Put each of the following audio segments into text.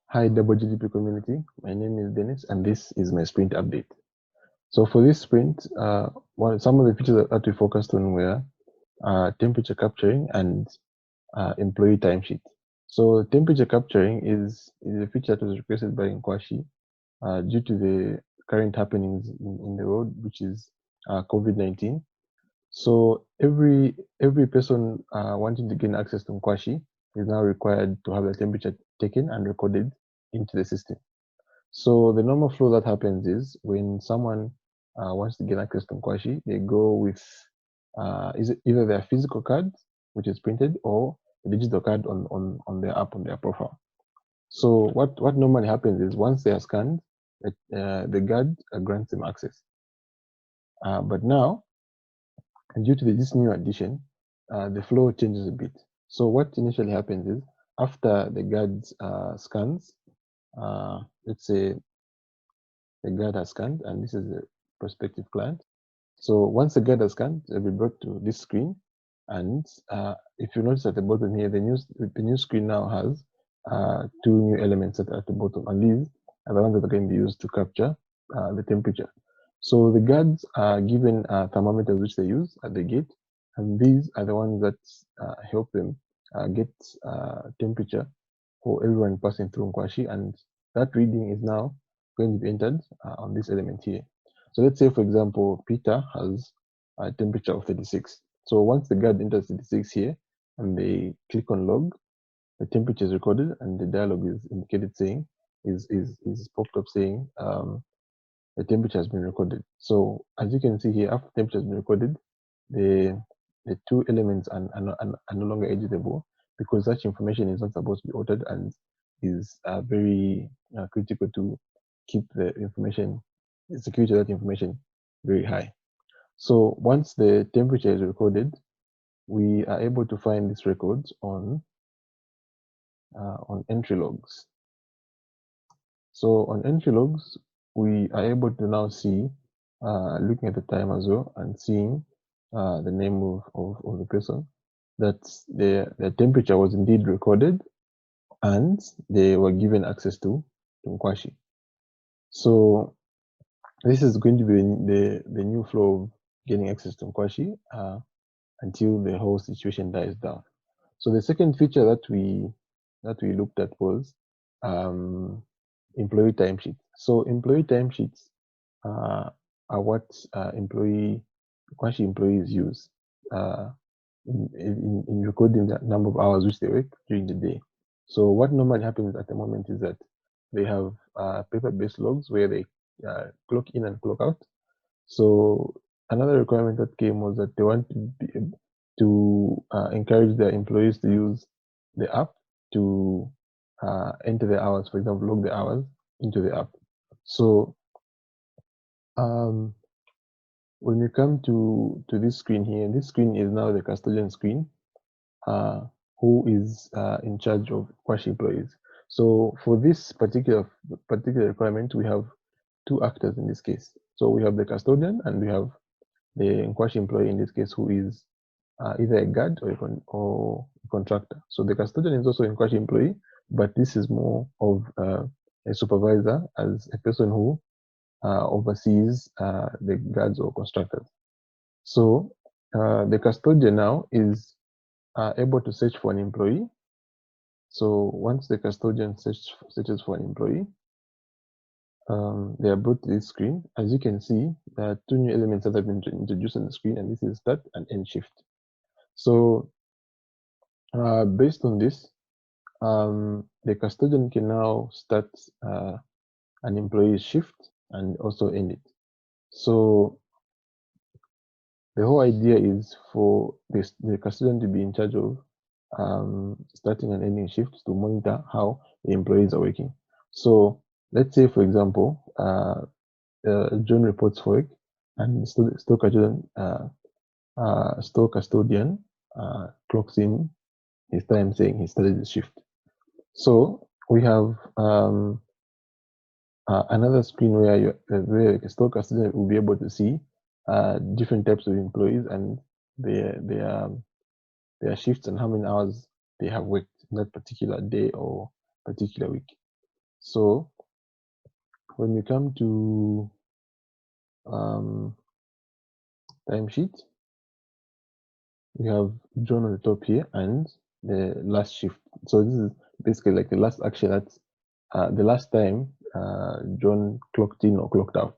Hi, Double GDP community. My name is Dennis, and this is my sprint update. So for this sprint, some of the features that we focused on were temperature capturing and employee timesheet. So temperature capturing is a feature that was requested by Nkwashi due to the current happenings in the world, which is COVID-19. So every person wanting to gain access to Nkwashi is now required to have the temperature taken and recorded into the system. So the normal flow that happens is when someone wants to get access to Nkwashi, they go with is it either their physical card, which is printed, or the digital card on their app, on their profile. So what normally happens is once they are scanned, the guard grants them access. But now, due to this new addition, the flow changes a bit. So what initially happens is after the guard scans, let's say the guard has scanned, and this is a prospective client. So once the guard has scanned, they'll be brought to this screen. And if you notice at the bottom here, the new screen now has two new elements at the bottom, and these are the ones that are going to be used to capture the temperature. So the guards are given thermometers which they use at the gate, and these are the ones that help them get temperature for everyone passing through Nkwashi, and that reading is now going to be entered on this element here. So let's say, for example, Peter has a temperature of 36. So once the guard enters 36 here and they click on log, the temperature is recorded and the dialog is indicated saying, is popped up saying the temperature has been recorded. So as you can see here, after temperature has been recorded, the two elements are no longer editable because such information is not supposed to be altered and is very critical to keep the information, the security of that information very high. So once the temperature is recorded, we are able to find these records on entry logs. So on entry logs, we are able to now see, looking at the time as well and seeing the name of the person, that the temperature was indeed recorded and they were given access to Nkwashi. So this is going to be the new flow of getting access to Nkwashi until the whole situation dies down. So the second feature that we looked at was employee timesheets. So employee timesheets are what Nkwashi employees use in recording the number of hours which they work during the day. So what normally happens at the moment is that they have paper-based logs where they clock in and clock out. So another requirement that came was that they want to encourage their employees to use the app to enter the hours, for example, log the hours into the app. So when we come to this screen here, this screen is now the custodian screen, who is in charge of Nkwashi employees. So for this particular requirement, we have two actors in this case. So we have the custodian and we have the Nkwashi employee in this case, who is either a guard or a contractor. So the custodian is also a Nkwashi employee, but this is more of a supervisor, as a person who oversees the guards or constructors. So the custodian now is able to search for an employee. So once the custodian searches for an employee, they are brought to this screen. As you can see, there are two new elements that have been introduced on the screen, and this is start and end shift. So based on this, the custodian can now start an employee's shift and also end it. So the whole idea is for the custodian to be in charge of starting and ending shifts to monitor how the employees are working. So let's say, for example, John reports for work, and store custodian clocks in his time saying he started the shift. So we have another screen where a store custodian will be able to see different types of employees and their shifts and how many hours they have worked in that particular day or particular week. So when we come to timesheet, we have John on the top here and the last shift. So this is basically like the last action that the last time John clocked in or clocked out.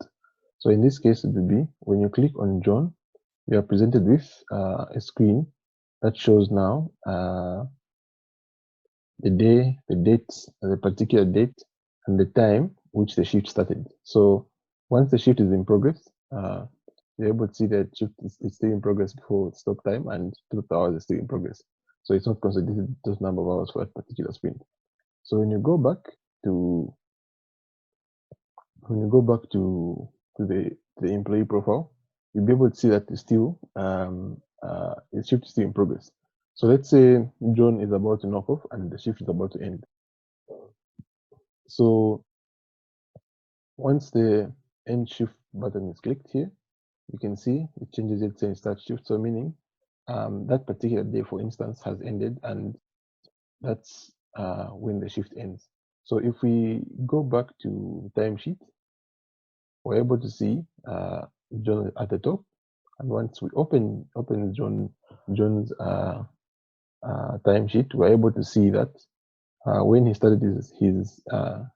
So in this case, it will be when you click on John, you are presented with a screen that shows now the day, the date, the particular date, and the time which the shift started. So once the shift is in progress, you're able to see that shift is still in progress before stop time, and total hours is still in progress. So it's not considered those number of hours for that particular sprint. So when you go back to the employee profile, you'll be able to see that it's still the shift is still in progress. So let's say John is about to knock off and the shift is about to end. So once the end shift button is clicked here, you can see it changes it saying start shift. So meaning that particular day, for instance, has ended, and that's when the shift ends. So if we go back to timesheet, we're able to see John at the top, and once we open John's timesheet, we're able to see that when he started his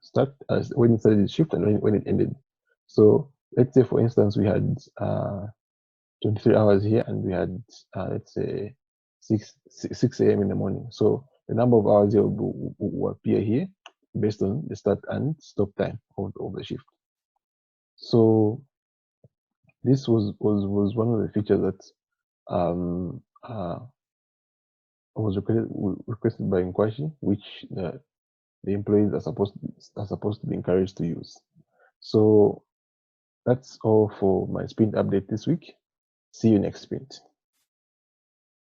start, when he started his shift, and when it ended. So let's say, for instance, we had 23 hours here, and we had let's say 6 a.m. in the morning. So the number of hours here will appear here based on the start and stop time of the shift. So this was one of the features that was requested by Nkwashi, which the employees are supposed to be encouraged to use. So that's all for my sprint update this week. See you next sprint.